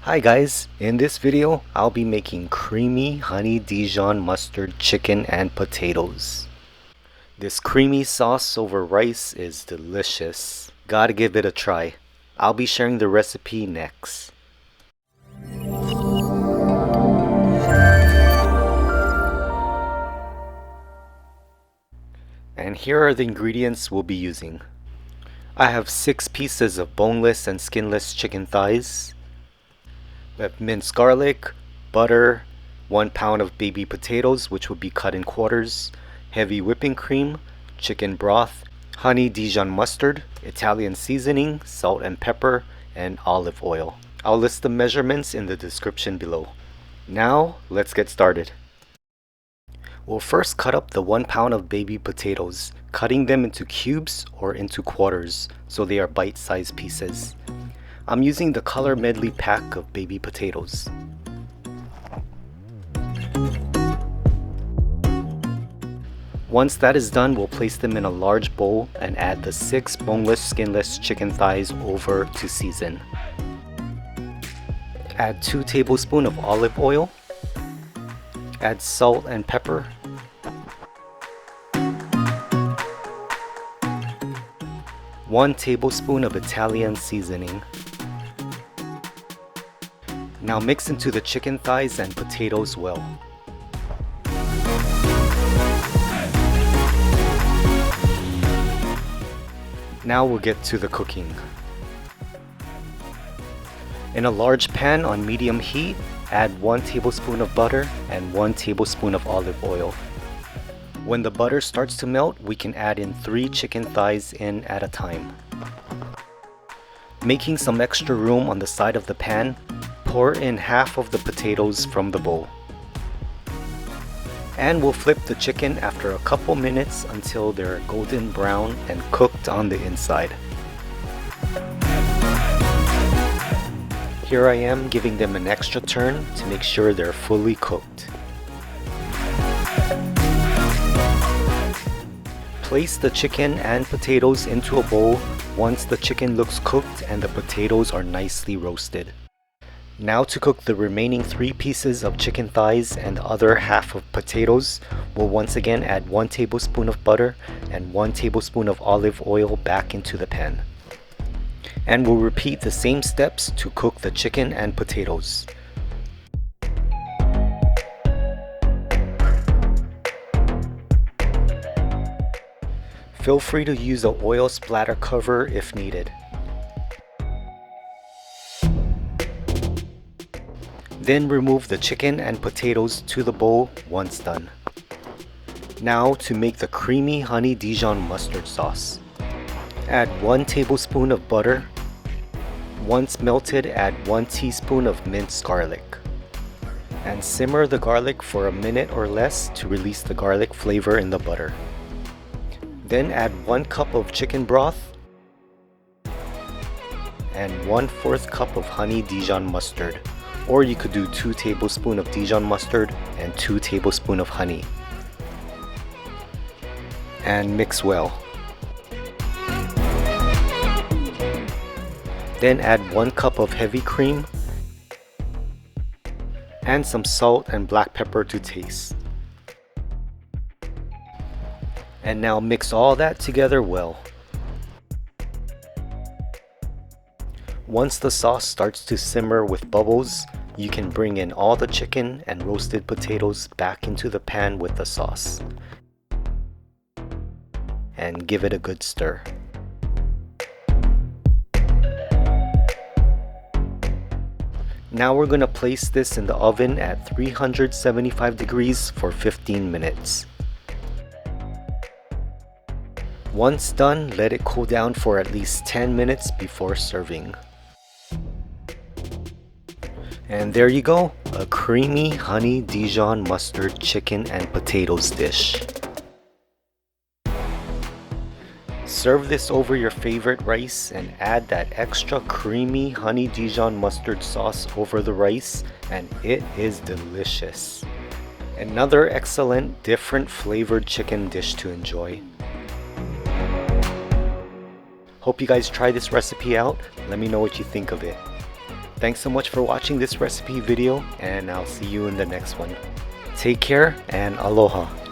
Hi guys, in this video I'll be making creamy honey Dijon mustard chicken and potatoes. This creamy sauce over rice is delicious. Gotta give it a try. I'll be sharing the recipe next. And here are the ingredients we'll be using. I have 6 pieces of boneless and skinless chicken thighs. We have minced garlic, butter, 1 pound of baby potatoes which will be cut in quarters, heavy whipping cream, chicken broth, honey Dijon mustard, Italian seasoning, salt and pepper, and olive oil. I'll list the measurements in the description below. Now let's get started. We'll first cut up the 1 pound of baby potatoes, cutting them into cubes or into quarters so they are bite-sized pieces. I'm using the color medley pack of baby potatoes. Once that is done, we'll place them in a large bowl and add the 6 boneless skinless chicken thighs over to season. Add 2 tablespoons of olive oil. Add salt and pepper. One tablespoon of Italian seasoning. Now mix into the chicken thighs and potatoes well. Now we'll get to the cooking. In a large pan on medium heat, add 1 tablespoon of butter and 1 tablespoon of olive oil. When the butter starts to melt, we can add in 3 chicken thighs in at a time. Making some extra room on the side of the pan, pour in half of the potatoes from the bowl. And we'll flip the chicken after a couple minutes until they're golden brown and cooked on the inside. Here I am giving them an extra turn to make sure they're fully cooked. Place the chicken and potatoes into a bowl once the chicken looks cooked and the potatoes are nicely roasted. Now to cook the remaining 3 pieces of chicken thighs and the other half of potatoes, we'll once again add 1 tablespoon of butter and 1 tablespoon of olive oil back into the pan. And we'll repeat the same steps to cook the chicken and potatoes. Feel free to use an oil splatter cover if needed. Then remove the chicken and potatoes to the bowl once done. Now to make the creamy honey Dijon mustard sauce. Add 1 tablespoon of butter. Once melted, add 1 teaspoon of minced garlic. And simmer the garlic for a minute or less to release the garlic flavor in the butter. Then add 1 cup of chicken broth and 1/4 cup of honey Dijon mustard. Or you could do 2 tablespoons of Dijon mustard and 2 tablespoons of honey. And mix well. Then add 1 cup of heavy cream and some salt and black pepper to taste. And now mix all that together well. Once the sauce starts to simmer with bubbles, you can bring in all the chicken and roasted potatoes back into the pan with the sauce. And give it a good stir. Now we're going to place this in the oven at 375 degrees for 15 minutes. Once done, let it cool down for at least 10 minutes before serving. And there you go, a creamy honey Dijon mustard chicken and potatoes dish. Serve this over your favorite rice and add that extra creamy honey Dijon mustard sauce over the rice and it is delicious. Another excellent different flavored chicken dish to enjoy. Hope you guys try this recipe out. Let me know what you think of it. Thanks so much for watching this recipe video, and I'll see you in the next one. Take care and aloha.